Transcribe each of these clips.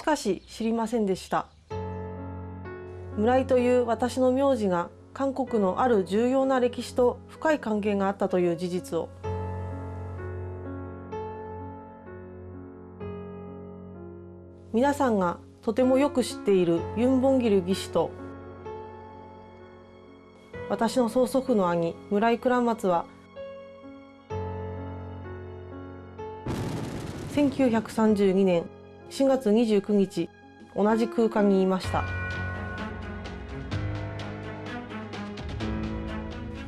しかし知りませんでした。村井という私の名字が韓国のある重要な歴史と深い関係があったという事実を。皆さんがとてもよく知っているユン・ボンギル義士と私の曽祖父の兄村井蔵松は1932年4月29日同じ空間にいました。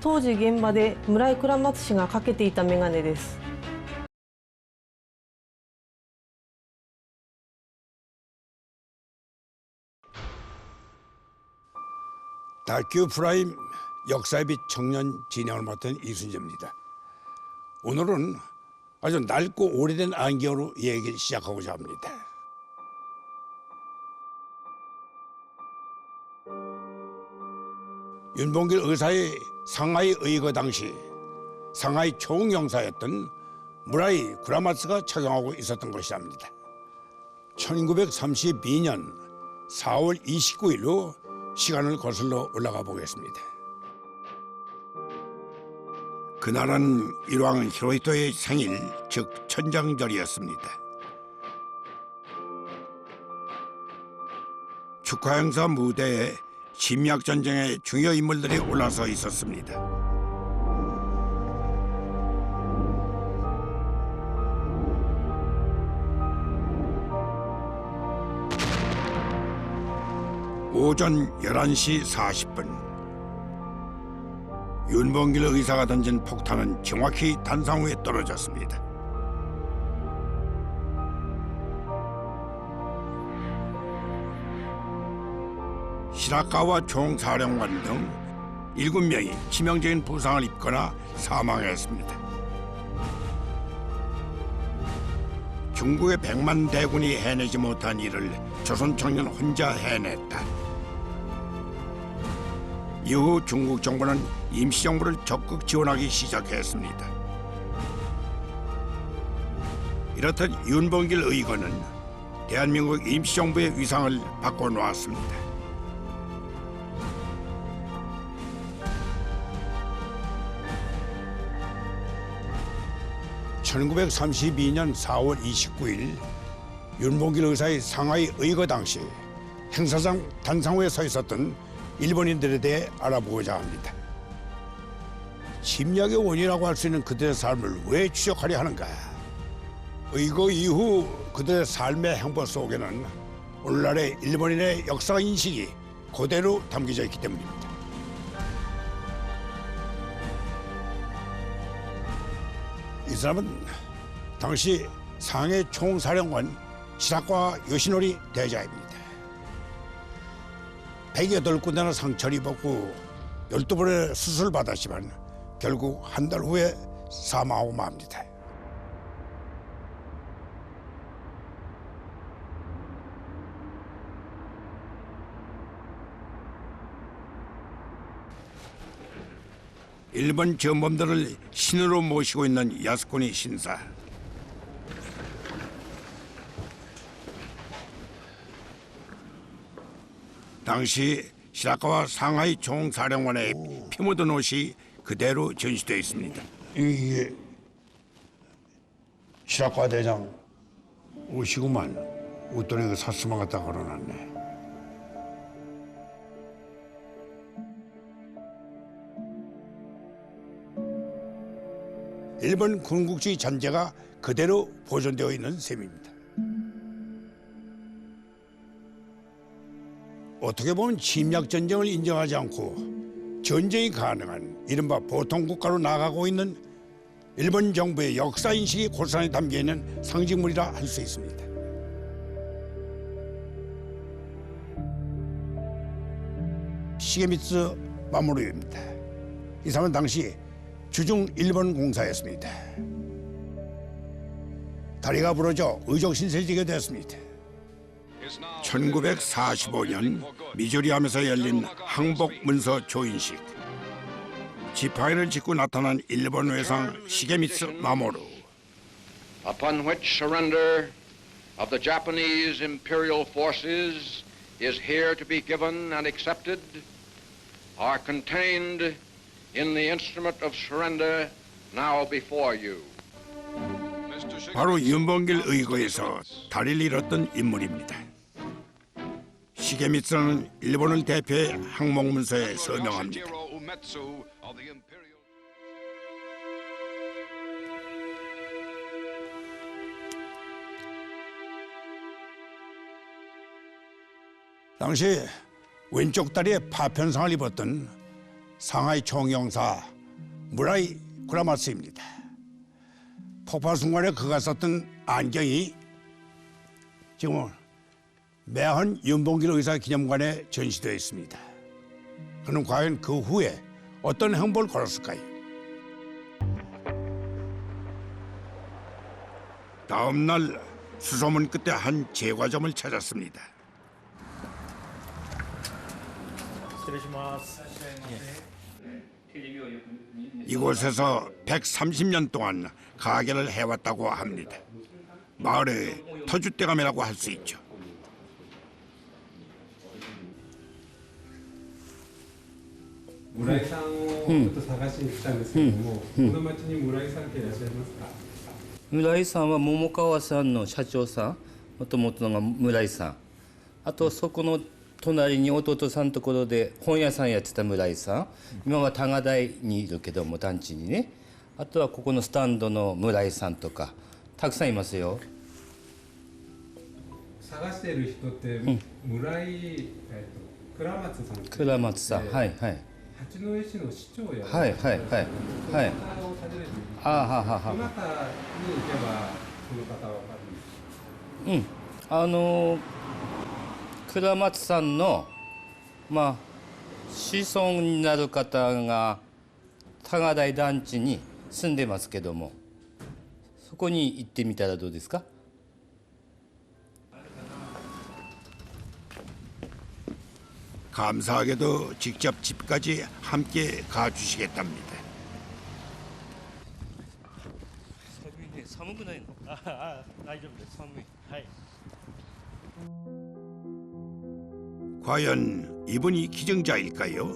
当時現場で村井蔵松氏がかけていた眼鏡です。다큐 프라임 역사의 빛 청년 진행을 맡은 이순재입니다. 오늘은 아주 낡고 오래된 안경으로 얘기를 시작하고자 합니다. 윤봉길 의사의 상하이 의거 당시 상하이 총영사였던 무라이 구라마스가 착용하고 있었던 것이랍니다. 1932년 4월 29일로 시간을 거슬러 올라가 보겠습니다. 그날은 일왕 히로히토의 생일, 즉 천장절이었습니다. 축하 행사 무대에 침략전쟁의 중요 인물들이 올라서 있었습니다. 오전 11시 40분 윤봉길 의사가 던진 폭탄은 정확히 단상후에 떨어졌습니다. 시라카와 총사령관 등 7명이 치명적인 부상을 입거나 사망했습니다. 중국의 100만 대군이 해내지 못한 일을 조선 청년 혼자 해냈다. 이후 중국 정부는 임시정부를 적극 지원하기 시작했습니다. 이렇듯 윤봉길 의거는 대한민국 임시정부의 위상을 바꿔놓았습니다. (1932년 4월 29일) 윤봉길 의사의 상하이 의거 당시 행사장 단상후에 서 있었던 일본인들에 대해 알아보고자 합니다. 침략의 원인이라고 할 수 있는 그들의 삶을 왜 추적하려 하는가? 의거 이후 그들의 삶의 행보 속에는 오늘날의 일본인의 역사 인식이 그대로 담겨져 있기 때문입니다. 이 사람은 당시 상해 총사령관 시라카 요시노리 대자입니다. 108군데나 상처를 입었고 12번의 수술을 받았지만 결국 한 달 후에 사망하고 맙니다. 일본 전범들을 신으로 모시고 있는 야스쿠니 신사. 당시 시라카와 상하이 총사령관의 피 묻은 옷이 그대로 전시되어 있습니다. 이게 시라카 대장 옷이구만. 옷도리 그 사스만 갖다 걸어놨네. 일본 군국주의 잔재가 그대로 보존되어 있는 셈입니다. 어떻게 보면 침략전쟁을 인정하지 않고 전쟁이 가능한 이른바 보통국가로 나아가고 있는 일본 정부의 역사인식이 골산에 담겨있는 상징물이라 할 수 있습니다. 시게미츠 마모루입니다. 이 사람은 당시 주중 일본 공사였습니다. 다리가 부러져 의족신세지게 됐습니다. 1945년 미조리함에서 열린 항복 문서 조인식. 지팡이를 짚고 나타난 일본 외상 시게미츠 마모루. Upon which surrender of the Japanese imperial forces is here to be given and accepted are contained in the instrument of surrender now before you. 바로 윤봉길 의거에서 다리를 잃었던 인물입니다. 시게미츠는 일본을 대표해 항목문서에 서명합니다. 당시 왼쪽 다리에 파편상을 입었던 상하이 총영사 무라이 구라마츠입니다. 폭파 순간에 그가 썼던 안경이 지금 매헌 윤봉길 의사 기념관에 전시되어 있습니다. 그는 과연 그 후에 어떤 행보를 걸었을까요? 다음 날 수소문 끝에 한 제과점을 찾았습니다. 이곳에서 130년 동안 가게를 해왔다고 합니다. 마을의 터줏대감이라고 할 수 있죠. 무라이さんをちょっと探しに来たんですけども、この町に村井さんっていらっしゃいますか？村井さんは桃川さんの社長さん、もともとの村井さん、あとそこの隣に弟さんのところで本屋さんやってた村井さん、今は多賀台にいるけども団地にね、あとはここのスタンドの村井さんとかたくさんいますよ。探している人って村井、倉松さん。倉松さん、はいはい。八戸市の市長や。はいはいはいはい。ああははは。どなたに行けばその方はわかるんですか？倉松さんのまあ子孫になる方が多賀台団地に住んでますけども、そこに行ってみたらどうですか？ 감사하게도 직접 집까지 함께 가주시겠답니다. 寒くないの？大丈夫です。寒い。はい。 과연 이분이 기증자일까요?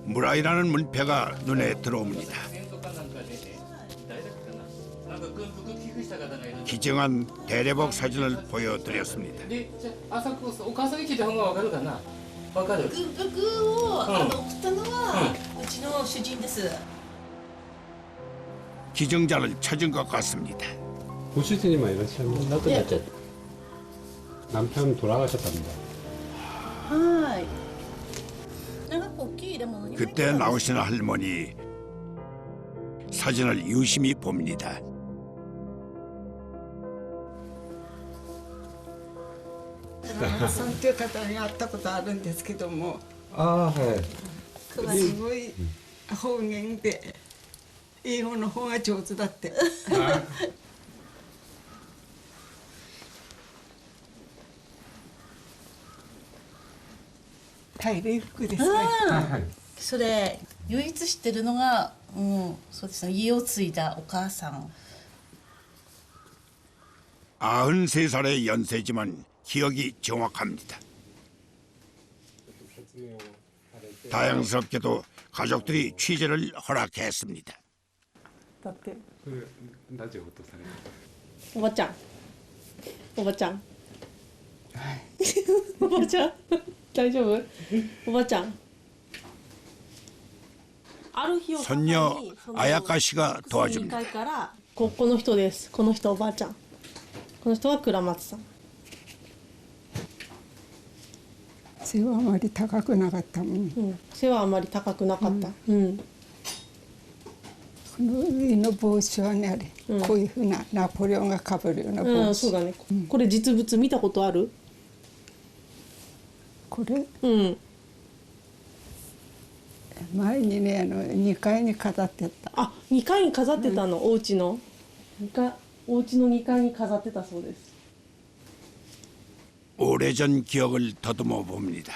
무라이라는 문패가 눈에 들어옵니다. 기증한 대례복 사진을 보여드렸습니다. お母さんに聞いた方がわかるかな？わかる？僕を送ったのはうちの主人です。 기증자를 찾은 것 같습니다. 고시스님만 이러시면 남편 돌아가셨답니다. 그때 나오시는 할머니 사진을 유심히 봅니다. 산토方に会ったことあるんですけども、はい。すごい方言で英語の方が上手だって。大礼服ですね。それ唯一知ってるのが、そうですね。家を継いだお母さん。 93살의 연세지만 기억이 정확합니다. 다양스럽게도 가족들이 취재를 허락했습니다. だって ラジオとされて。おばちゃんおばちゃんおばちゃん大丈夫おばちゃん 손녀 아야카 씨가 도와줍니다. この人です。この人おばあちゃん。この人は倉松さん。背はあまり高くなかったもん。背はあまり高くなかった。この上の帽子はね、あれ、こういうふうなナポレオンがかぶるような帽子。そうだね。これ実物見たことある？これ？前にね、2階に飾ってた。あ、2階に飾ってたの、お家の。お家の2階に飾ってたそうです。 오래전 기억을 더듬어 봅니다.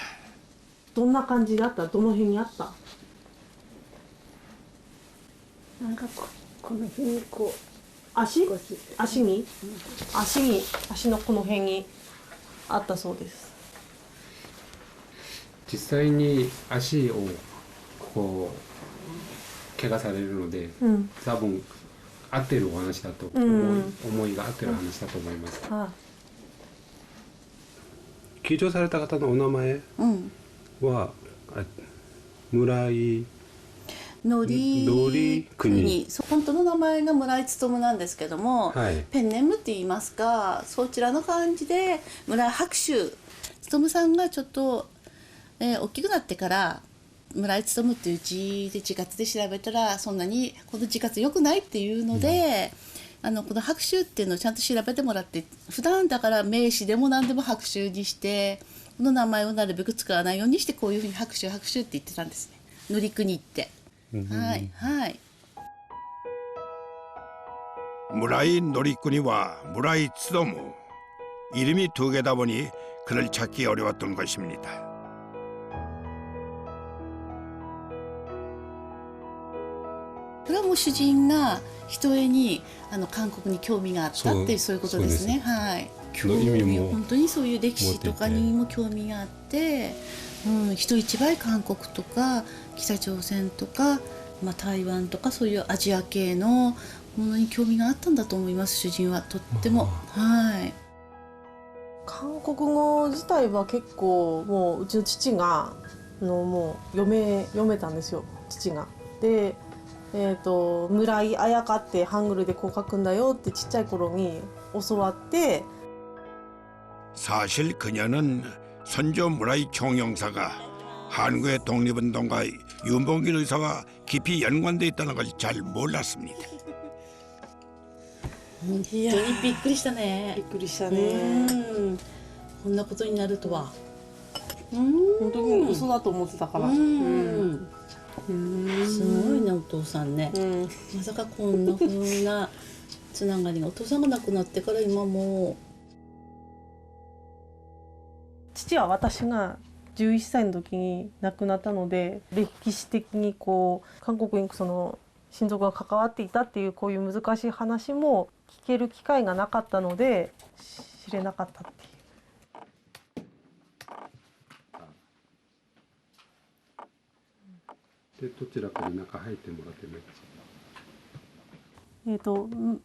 どんな感じだった？どの辺にあった？なんかこの辺にこ足少し足に足のこの辺にあったそうです。実際に足をこう怪我されるので、多分合ってるお話だと思いが合ってる話だと思います。救助された方のお名前は、村井のり国、本当の名前が村井勉なんですけども、はい、ペンネームって言いますか、そちらの感じで村井白秋勉さんがちょっと、大きくなってから村井勉っていう字で字活で調べたらそんなにこの字活良くないっていうので、この白秋っていうのをちゃんと調べてもらって、普段だから名詞でも何でも白秋にしてこの名前をなるべく使わないようにしてこういうふうに白秋って言ってたんですね。のり国って。はいはい。무라이 놀이꾼이와 무라이 츠도무 이름이 두 개다 보니 그를 찾기 어려웠던 것입니다. 그럼 もう主人がひとえに韓国に興味があったっていうそういうことですね。はい。興味本当にそういう歴史とかにも興味があって、人一倍韓国とか北朝鮮とか、台湾とかそういうアジア系のものに興味があったんだと思います。主人はとっても。はい。韓国語自体は結構もううちの父がもう読めたんですよ、父が。で、村井彩香ってハングルでこう書くんだよってちっちゃい頃に教わって。 사실 그녀는 선조 무라이 총영사가 한국의 독립운동가 윤봉길 의사와 깊이 연관돼 있다는 걸 잘 몰랐습니다. 本当にびっくりしたね。びっくりしたね。こんなことになるとは。本当に嘘だと思ってたから。すごいねお父さんね。まさかこんな風なつながりがお父さんが亡くなってから今も。父は私が11歳の時に亡くなったので、歴史的にこう韓国にその親族が関わっていたっていうこういう難しい話も聞ける機会がなかったので知れなかったっていう。でどちらかに中入ってもらってもいいですか。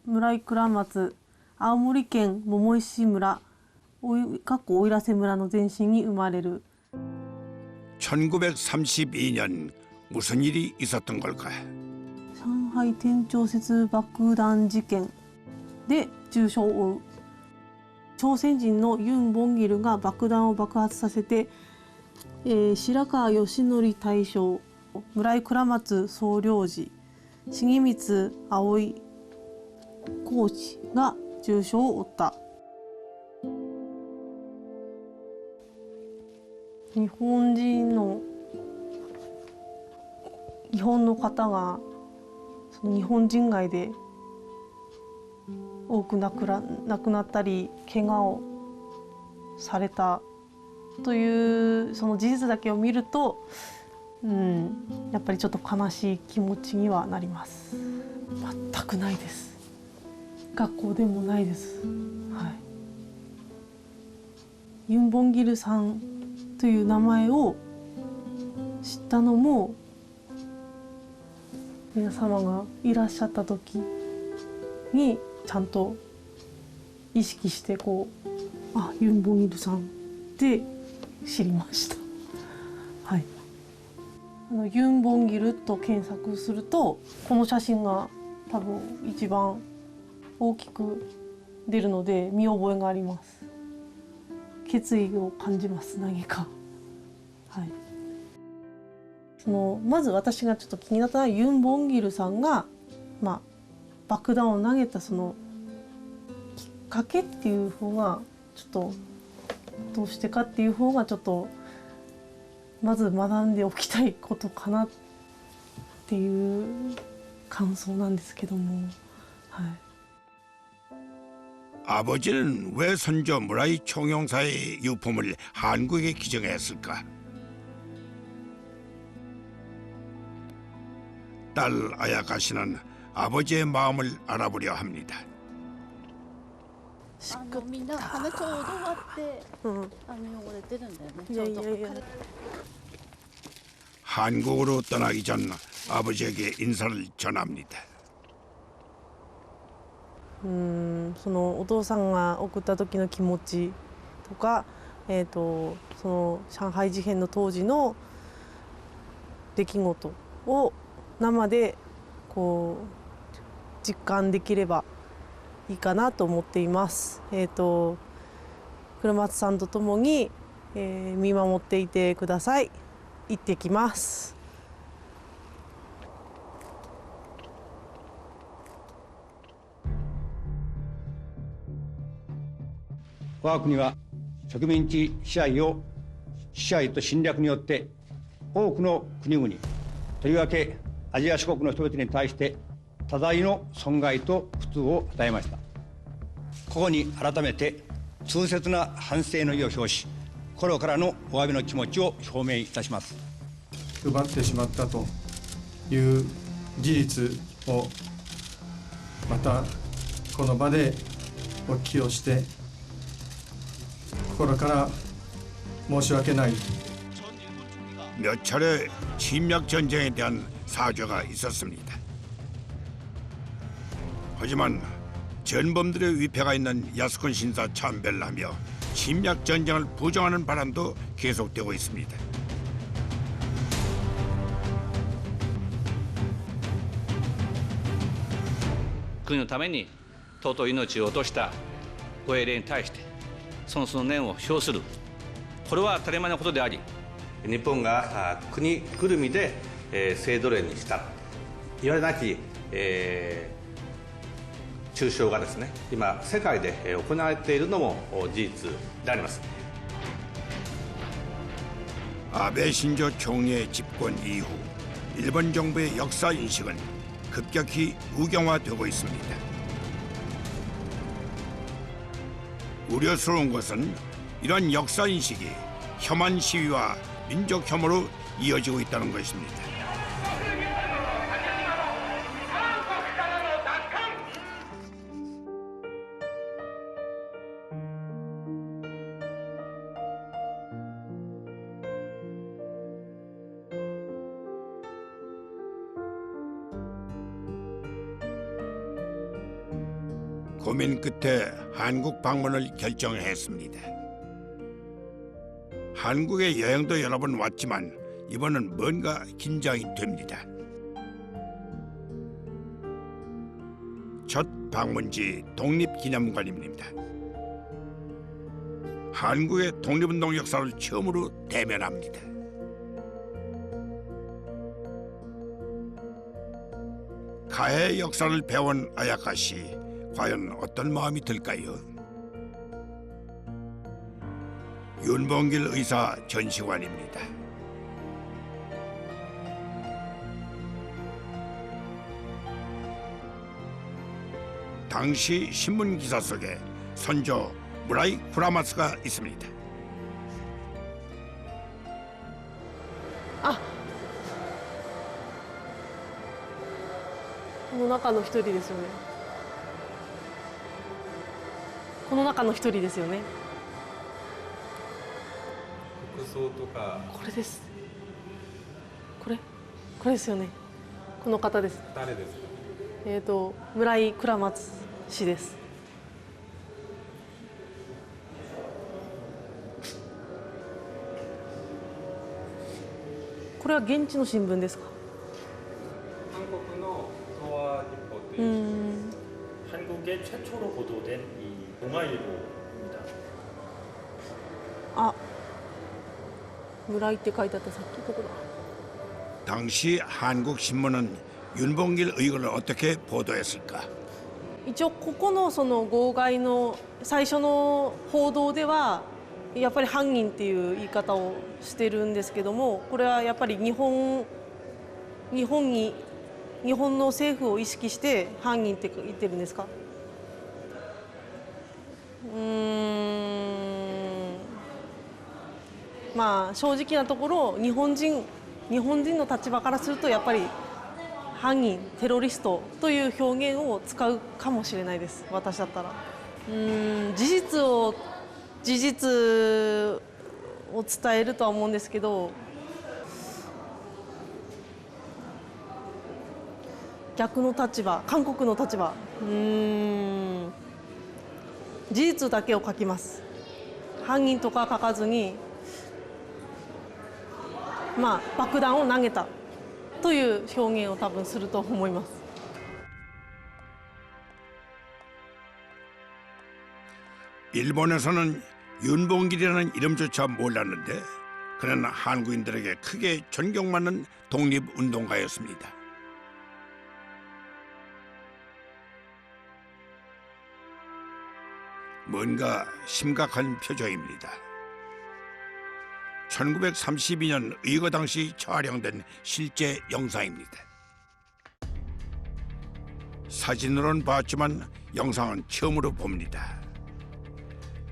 村井倉松、青森県桃石村奥入瀬村の前身に生まれる。 1932년 무슨 일이 있었던 걸까? 上海天朝節爆弾事件で重傷を負う。朝鮮人のユン・ボンギルが爆弾を爆発させて、白川義則大将、村井倉松総領事、重光葵コーチが重傷を負った。 日本の方がその日本人街で多く亡くなったり怪我をされたというその事実だけを見ると、やっぱりちょっと悲しい気持ちにはなります。全くないです。学校でもないです。はい。ユン・ボンギルさん という名前を知ったのも皆様がいらっしゃった時にちゃんと意識してこうユン・ボンギルさんって知りました。はい。ユン・ボンギルと検索するとこの写真が多分一番大きく出るので見覚えがあります。 決意を感じます。何か、はい、まず私がちょっと気になったのはユン・ボンギルさんが、爆弾を投げたそのきっかけっていう方がちょっとどうしてかっていう方がちょっとまず学んでおきたいことかなっていう感想なんですけども、はい。 아버지는 왜 선조 무라이 총영사의 유품을 한국에 기증했을까? 딸 아야카 씨는 아버지의 마음을 알아보려 합니다. みんな鼻ちょうど終わって汚れてるんだよね。ちょうど 한국으로 떠나기 전 아버지에게 인사를 전합니다. そのお父さんが送った時の気持ちとか、その上海事変の当時の出来事を生でこう実感できればいいかなと思っています。黒松さんとともに、見守っていてください。行ってきます。我が国は植民地支配と侵略によって多くの国々、とりわけアジア諸国の人々に対して多大の損害と苦痛を与えました。ここに改めて痛切な反省の意を表し、心からのお詫びの気持ちを表明いたします。奪ってしまったという事実をまたこの場でお聞きをして心から申し訳ない。 몇 차례 침략 전쟁에 대한 사죄가 있었습니다. 하지만 전범들의 위패가 있는 야스쿤 신사 참배를 하며 침략 전쟁을 부정하는 바람도 계속되고 있습니다. 国のために尊い命を落としたご英霊に対してその念を表する、これは当たり前のことであり、日本が国ぐるみで制度令にしたいわれなき中傷がですね、今世界で行われているのも事実であります。 아베 신조 총리의 집권 이후 일본 정부의 역사 인식은 급격히 우경화되고 있습니다. 우려스러운 것은 이런 역사 인식이 혐한 시위와 민족 혐오로 이어지고 있다는 것입니다. 고민 끝에 한국 방문을 결정했습니다. 한국에 여행도 여러 번 왔지만 이번은 뭔가 긴장이 됩니다. 첫 방문지 독립기념관입니다. 한국의 독립운동 역사를 처음으로 대면합니다. 가해 역사를 배운 아야카 씨, 과연 어떤 마음이 들까요? 윤봉길 의사 전시관입니다. 당시 신문 기사 속에 선조 무라이 쿠라마스가 있습니다. 아, この中の一人ですよね。この中の一人ですよね。服装とか。これです。これですよね。この方です。誰ですか。村井倉松氏です。これは現地の新聞ですか。 한국의 동아일보っていう 한국의 최초로 보도된 이 동아일보입니다. 아, 무라이って書いてあったさっきどこだ。 당시 한국 신문은 윤봉길 의혹을 어떻게 보도했을까? 一応ここのその号外の最初の報道ではやっぱり犯人っていう言い方をしてるんですけども、これはやっぱり日本の政府を意識して犯人って言ってるんですか。まあ正直なところ日本人の立場からするとやっぱり犯人テロリストという表現を使うかもしれないです。私だったら事実を伝えるとは思うんですけど、逆の立場、韓国の立場、事実だけを書きます。犯人とか書かずに、爆弾を投げたという表現を多分すると思います。일본에서는 윤봉길이라는 이름조차 몰랐는데 그는 한국인들에게 크게 존경받는 독립운동가였습니다. 뭔가 심각한 표정입니다. 1932년 의거 당시 촬영된 실제 영상입니다. 사진으로는 봤지만 영상은 처음으로 봅니다.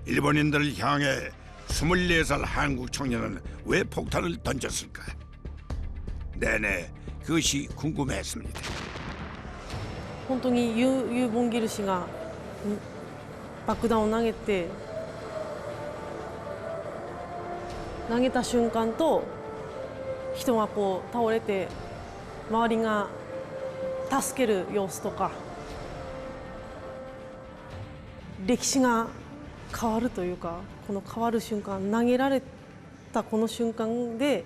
일본인들을 향해 24살 한국 청년은 왜 폭탄을 던졌을까? 내내 그것이 궁금했습니다. 本当にユー・ボンギル氏が爆弾を投げた瞬間と人がこう倒れて周りが助ける様子とか、歴史が変わるというか、この変わる瞬間、投げられたこの瞬間で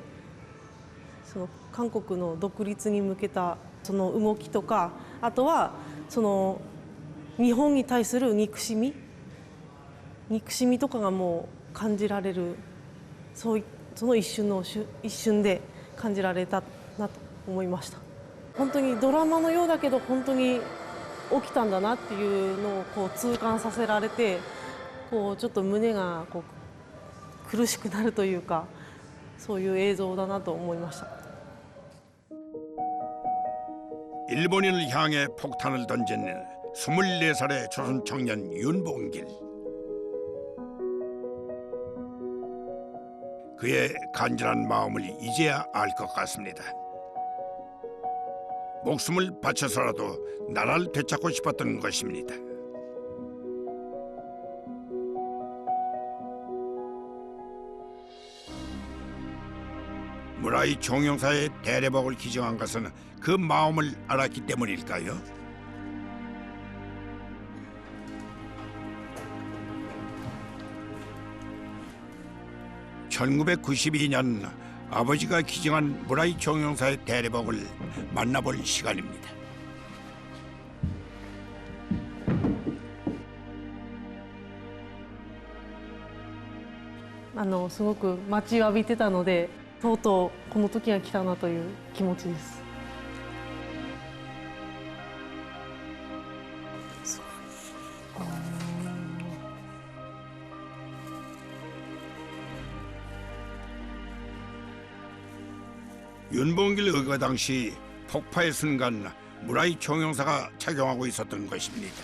その韓国の独立に向けたその動きとか、あとはその日本に対する憎しみとかがもう感じられる、その一瞬で感じられたなと思いました。本当にドラマのようだけど本当に起きたんだなっていうのをこう痛感させられて、こうちょっと胸がこう苦しくなるというか、そういう映像だなと思いました。 일본인을 향해 폭탄을 던진 24살의 조선 청년 윤봉길. 그의 간절한 마음을 이제야 알 것 같습니다. 목숨을 바쳐서라도 나라를 되찾고 싶었던 것입니다. 무라이 총영사의 대례복을 기증한 것은 그 마음을 알았기 때문일까요? (1992년) 아버지가 기증한 무라이 총영사의 대례복을 만나볼 시간입니다. すごく待ちわびてたので、とうとうこの時が来たなという気持ちです。윤봉길 의거 당시 폭파의 순간 무라이 총영사가 착용하고 있었던 것입니다.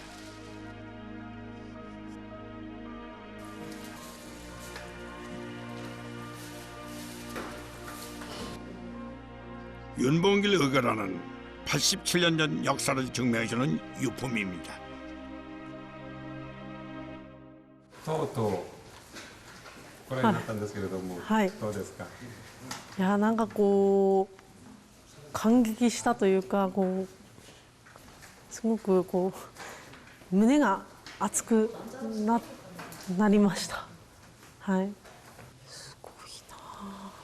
윤봉길 의거라는 87년 전 역사를 증명해주는 유품입니다. とうとうこれになったんですけれども、はい、どうですか？いや、なんかこう感激したというか、こうすごくこう胸が熱くなりました。はい。すごいな、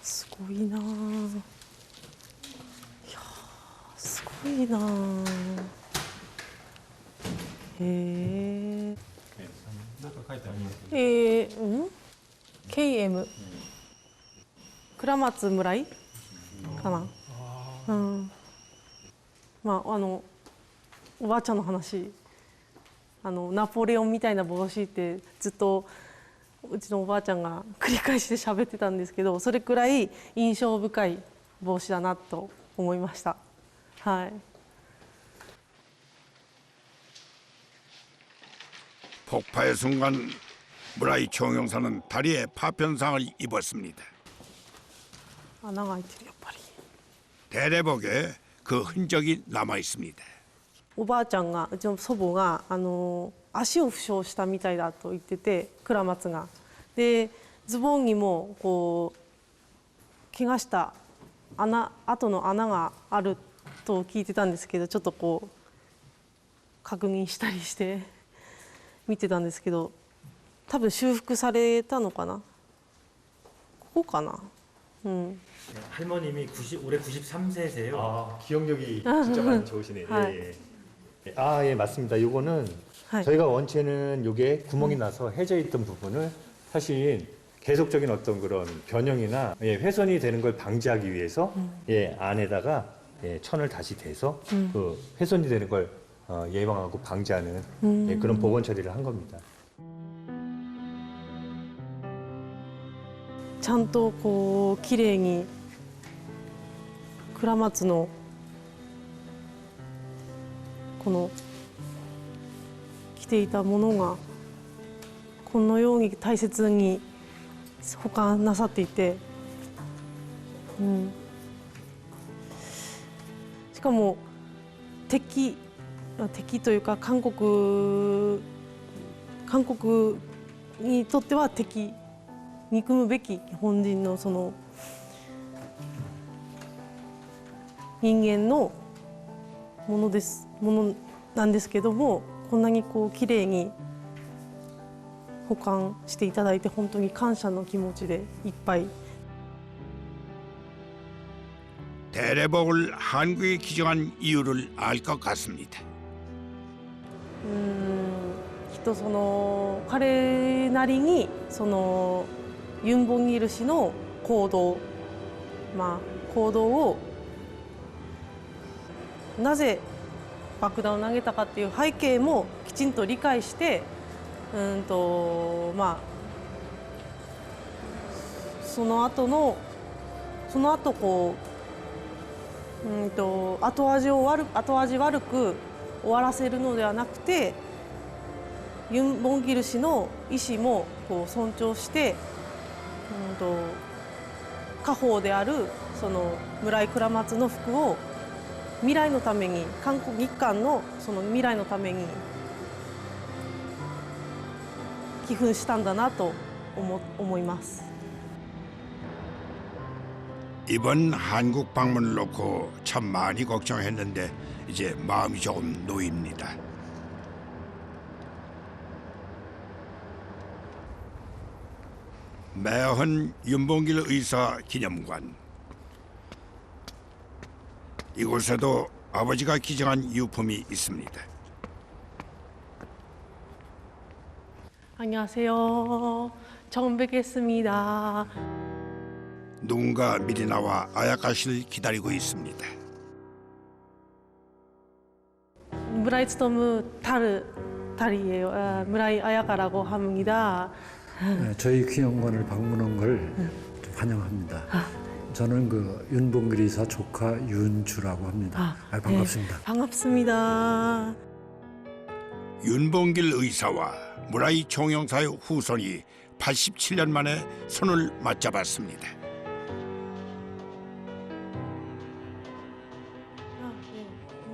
すごいな。いや、すごいな。へえ。なんか書いてありますね。KM。倉松村井かな。おばあちゃんの話、ナポレオンみたいな帽子ってずっとうちのおばあちゃんが繰り返して喋ってたんですけど、それくらい印象深い帽子だなと思いました。はい。 폭파의 순간 무라이 총영사는 다리에 파편상을 입었습니다. 하나가 있지, やっぱり. 대례복에 그 흔적이 남아 있습니다. おばあちゃんがうちの祖母が足を負傷したみたいだと言ってて、倉松が。でズボンにもこう怪我した跡の穴があると聞いてたんですけど、ちょっとこう確認したりして見てたんですけど、多分修復されたのかな。ここかな。할머님이 올해 93세세요. 아, 기억력이 진짜 많이 좋으시네요. 예. 아, 예, 맞습니다. 요거는 저희가 원체는 요게 구멍이 나서 해져 있던 부분을 사실 계속적인 어떤 그런 변형이나 훼손이 되는 걸 방지하기 위해서 안에다가 천을 다시 대서 그 훼손이 되는 걸 예방하고 방지하는 그런 복원 처리를 한 겁니다. ちゃんとこう綺麗に倉松のこの着ていたものがこのように大切に保管なさっていて、しかも敵というか韓国にとっては憎むべき日本人のその人間のものなんですけども、こんなにこう綺麗に保管していただいて本当に感謝の気持ちでいっぱい。 대례복을 한국에 기증한 이유를 알 것 같습니다. きっとその彼なりにそのユン・ボンギル氏の行動をなぜ爆弾を投げたかっていう背景もきちんと理解してその後こう後味悪く終わらせるのではなくて、ユン・ボンギル氏の意思もこう尊重して家宝であるその村井倉松の服を未来のために日韓のその未来のために寄付したんだなと思います。 이번 한국 방문을 놓고 참 많이 걱정했는데 이제 마음이 조금 놓입니다. 매헌 윤봉길 의사 기념관. 이곳에도 아버지가 기증한 유품이 있습니다. 안녕하세요. 처음 뵙겠습니다. 누군가 미리 나와 아야카 씨를 기다리고 있습니다. 무라이 츠토무 딸이에요. 무라이 아야카라고 합니다. 저희 기념관을 방문한 걸 환영합니다. 저는 그 윤봉길 의사 조카 윤주라고 합니다. 반갑습니다. 네, 반갑습니다. 윤봉길 의사와 무라이 총영사의 후손이 87년 만에 손을 맞잡았습니다.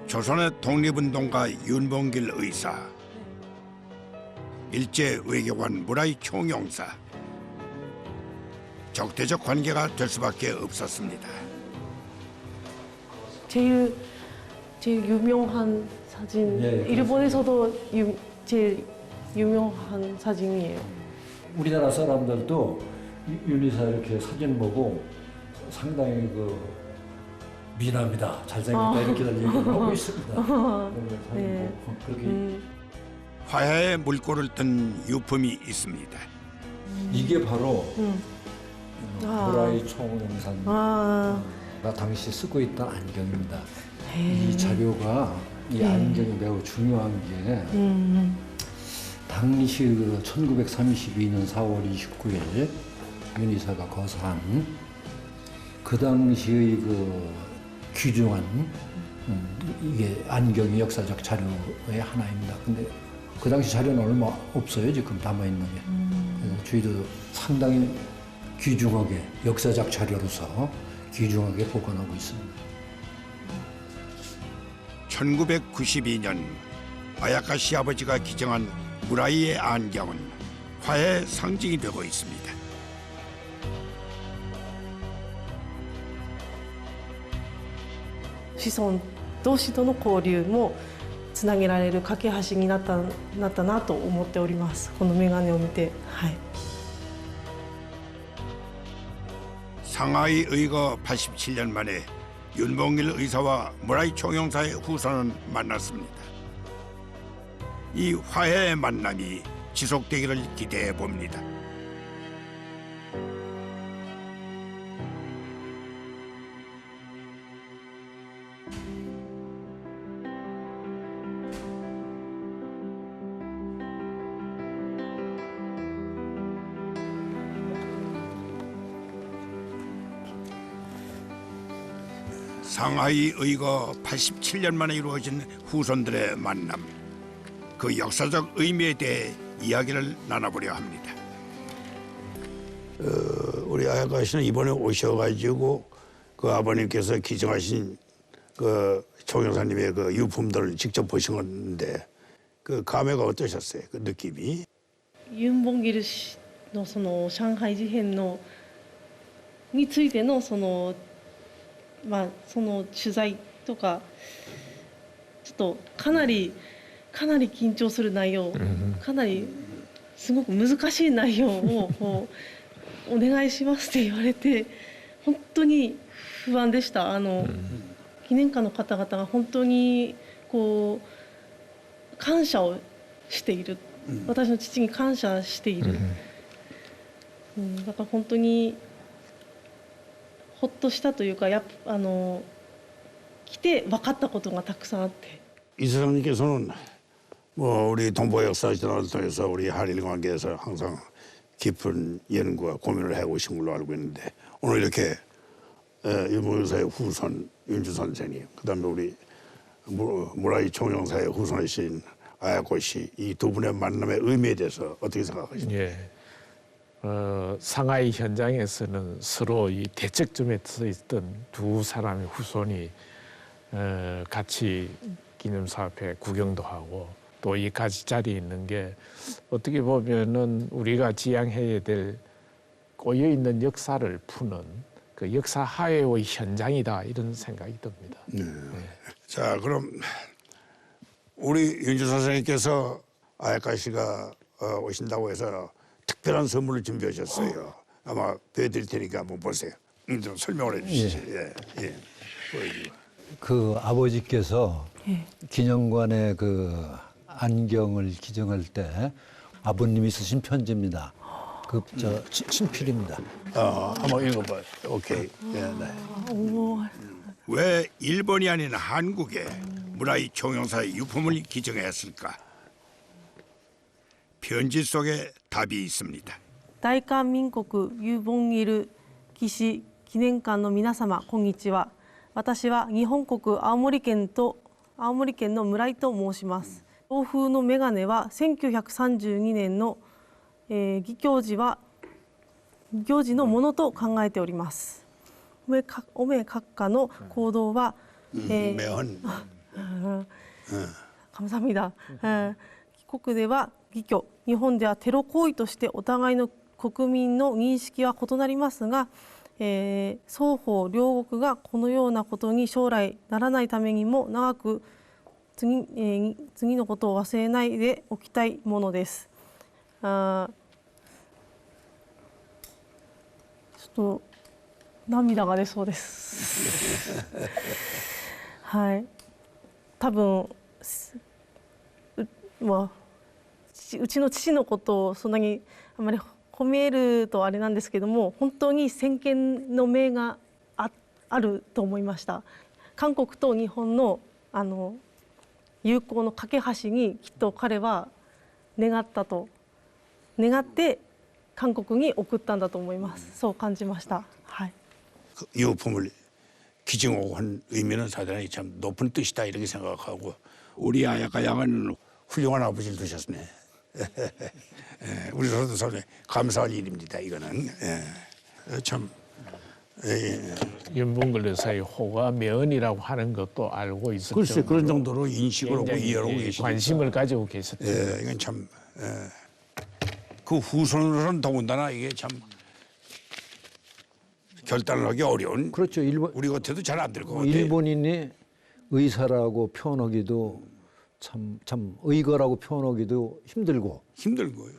조선의 독립운동가 윤봉길 의사, 일제 외교관 무라이 총영사. 적대적 관계가 될 수밖에 없었습니다. 제일 유명한 사진, 일본에서도 제일 유명한 사진이에요. 우리나라 사람들도 윤 의사 이렇게 사진 보고 상당히 그 미남이다, 잘생겼다 이렇게 얘기를 하고 있습니다. 네. 그렇게 화해의 물꼬를 뜬 유품이 있습니다. 이게 바로 무라이 총영사가 당시 쓰고 있던 안경입니다. 이 자료가 이 안경이 매우 중요한 게 당시 그 1932년 4월 29일 윤 의사가 거사한 그 당시의 그 귀중한 이게 안경이 역사적 자료의 하나입니다. 근데 그 당시 자료는 얼마 없어요. 지금 남아있는 게. 그래서 저희도 상당히 귀중하게 역사적 자료로서 귀중하게 보관하고 있습니다. 1992년 아야카 시아버지가 기증한 무라이의 안경은 화해의 상징이 되고 있습니다.子孫同士との交流もつなげられる架け橋になったなと思っております。このメガネを見て、はい。 상하이 의거 87년 만에 윤봉길 의사와 무라이 총영사의 후손은 만났습니다. 이 화해의 만남이 지속되기를 기대해 봅니다. 상하이 의거 87년 만에 이루어진 후손들의 만남, 그 역사적 의미에 대해 이야기를 나눠보려 합니다. 우리 아야카 씨는 이번에 오셔가지고 그 아버님께서 기증하신 그 총영사님의 그 유품들을 직접 보신 건데 그 감회가 어떠셨어요? 그 느낌이? 윤봉길氏のその上海事変のについてのその取材とかちょっとかなり緊張する内容、かなりすごく難しい内容をお願いしますって言われて本当に不安でした。記念館の方々が本当にこう感謝をしている、私の父に感謝している、だから本当にほっとしたというか来て分かったことがたくさんあって。 이사장님께서는 뭐 우리 동북아 역사 진화를 통해서 우리 한일 관계에서 항상 깊은 연구와 고민을 해오신 걸로 알고 있는데 오늘 이렇게 윤봉길 후손 윤주 선생님, 그다음에 우리 무라이 총영사의 후손이신 아야코 씨, 이 두 분의 만남의 의미에 대해서 어떻게 생각하십니까? 예. 상하이 현장에서는 서로 이 대척점에 서 있던 두 사람의 후손이 같이 기념사 앞에 구경도 하고 또 이 같이 자리에 있는 게 어떻게 보면은 우리가 지향해야 될 꼬여 있는 역사를 푸는 그 역사 화해의 현장이다 이런 생각이 듭니다. 네. 자, 그럼 우리 윤주 선생님께서 아야카 씨가 오신다고 해서 특별한 선물을 준비하셨어요. 아마 보여드릴 테니까 한번 보세요. 좀 설명을 해주시죠. 예, 예. 그 아버지께서 기념관에 그 안경을 기증할 때 아버님이 쓰신 편지입니다. 그 친필입니다. 한번 읽어봐요. 오케이. 예, 네. 왜 일본이 아닌 한국에 무라이 총영사의 유품을 기증했을까? 편지 속에 답이 있습니다. 大韓民国ユーボンギル騎士記念館の皆様こんにちは。私は日本国青森県の村井と申します。欧風のメガネは1932年の義教時のものと考えております。おめ閣下の行動は감사합니다。帰国では義教、日本ではテロ行為としてお互いの国民の認識は異なりますが、双方両国がこのようなことに将来ならないためにも長く次のことを忘れないでおきたいものです。ちょっと涙が出そうです。はい。多分うちの父のことをそんなにあまり褒めるとあれなんですけども、本当に先見の明があると思いました。韓国と日本の友好の架け橋にきっと彼は願って韓国に送ったんだと思います。そう感じました。はい。 유품을 기증하고 한 의미는 사단이 참 높은 뜻이다 이렇게 생각하고 우리 아야카 양은 훌륭한 아버지를 두셨네. 우리 서로도 감사할 일입니다. 이거는 참 윤봉글 의사의 호가 면이라고 하는 것도 알고 있었죠. 글쎄 그런 정도로 인식을 하고 이해하고 계시니까. 관심을 가지고 계셨던 거예요. 이건 참 그 후손으로는 더군다나 이게 참 결단을 하기 어려운. 그렇죠. 우리 같아도 잘 안 될 것 같아요. 일본인이 의사라고 표현하기도 참 의거라고 표현하기도 힘들고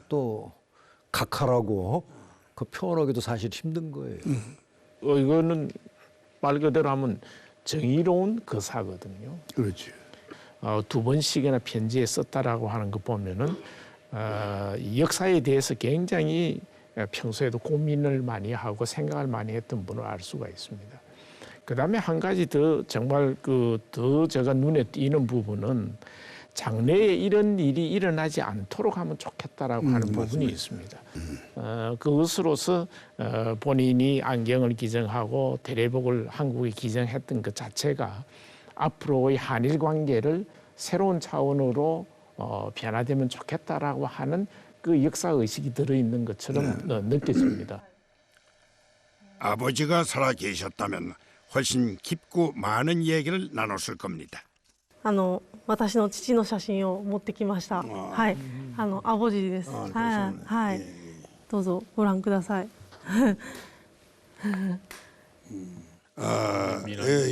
또 각하라고 그 표현하기도 사실 힘든 거예요. 이거는 말 그대로 하면 정의로운 거사거든요. 그렇지. 2번씩이나 편지에 썼다라고 하는 거 보면은 이 역사에 대해서 굉장히 평소에도 고민을 많이 하고 생각을 많이 했던 분을 알 수가 있습니다. 그다음에 한 가지 더 정말 더 제가 눈에 띄는 부분은 장래에 이런 일이 일어나지 않도록 하면 좋겠다라고 하는 부분이 있습니다. 그것으로서 본인이 안경을 기증하고 대례복을 한국에 기증했던 것 자체가 앞으로의 한일 관계를 새로운 차원으로 변화되면 좋겠다라고 하는 그 역사 의식이 들어있는 것처럼 느껴집니다. 아버지가 살아 계셨다면 훨씬 깊고 많은 얘기를 나눴을 겁니다. 私の父の写真を持ってきました。はい、アボジです。はい、どうぞご覧ください。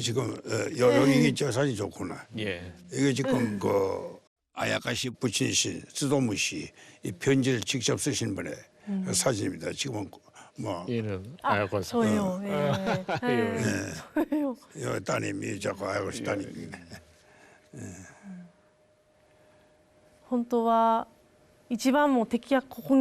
지금 여기 저 사진 좋구나. 예. 이게 지금 그 아야카시 부친시 쓰도무시 이 편지를 직접 쓰신 분의 사진입니다. 지금은 뭐 아야카 저요. 저예요. 따님이 자꾸 아야카시 따님이네. 本当は一番も敵役こ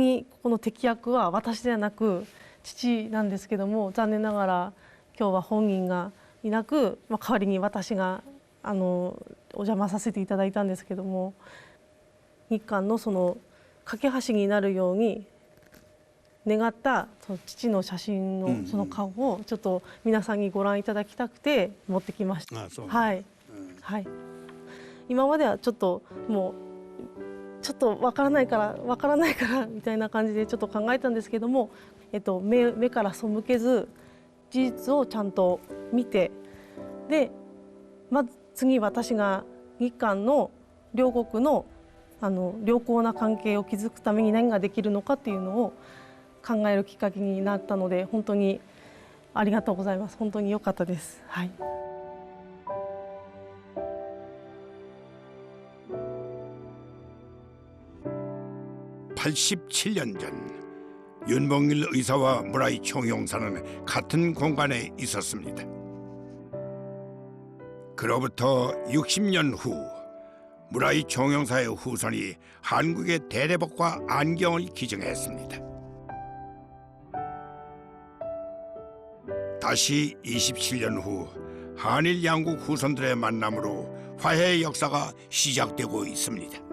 の敵役は私ではなく父なんですけども、残念ながら今日は本人がいなく、代わりに私がお邪魔させていただいたんですけども、日韓のその架け橋になるように願ったその父の写真のその顔をちょっと皆さんにご覧いただきたくて持ってきました。はい、はい。今まではちょっともうちょっとわからないからみたいな感じでちょっと考えたんですけども、目から背けず事実をちゃんと見て、でまず次私が日韓の両国の良好な関係を築くために何ができるのかっていうのを考えるきっかけになったので、本当にありがとうございます。本当に良かったです。はい。 87년 전 윤봉길 의사와 무라이 총영사는 같은 공간에 있었습니다. 그로부터 60년 후 무라이 총영사의 후손이 한국의 대례복과 안경을 기증했습니다. 다시 27년 후 한일 양국 후손들의 만남으로 화해의 역사가 시작되고 있습니다.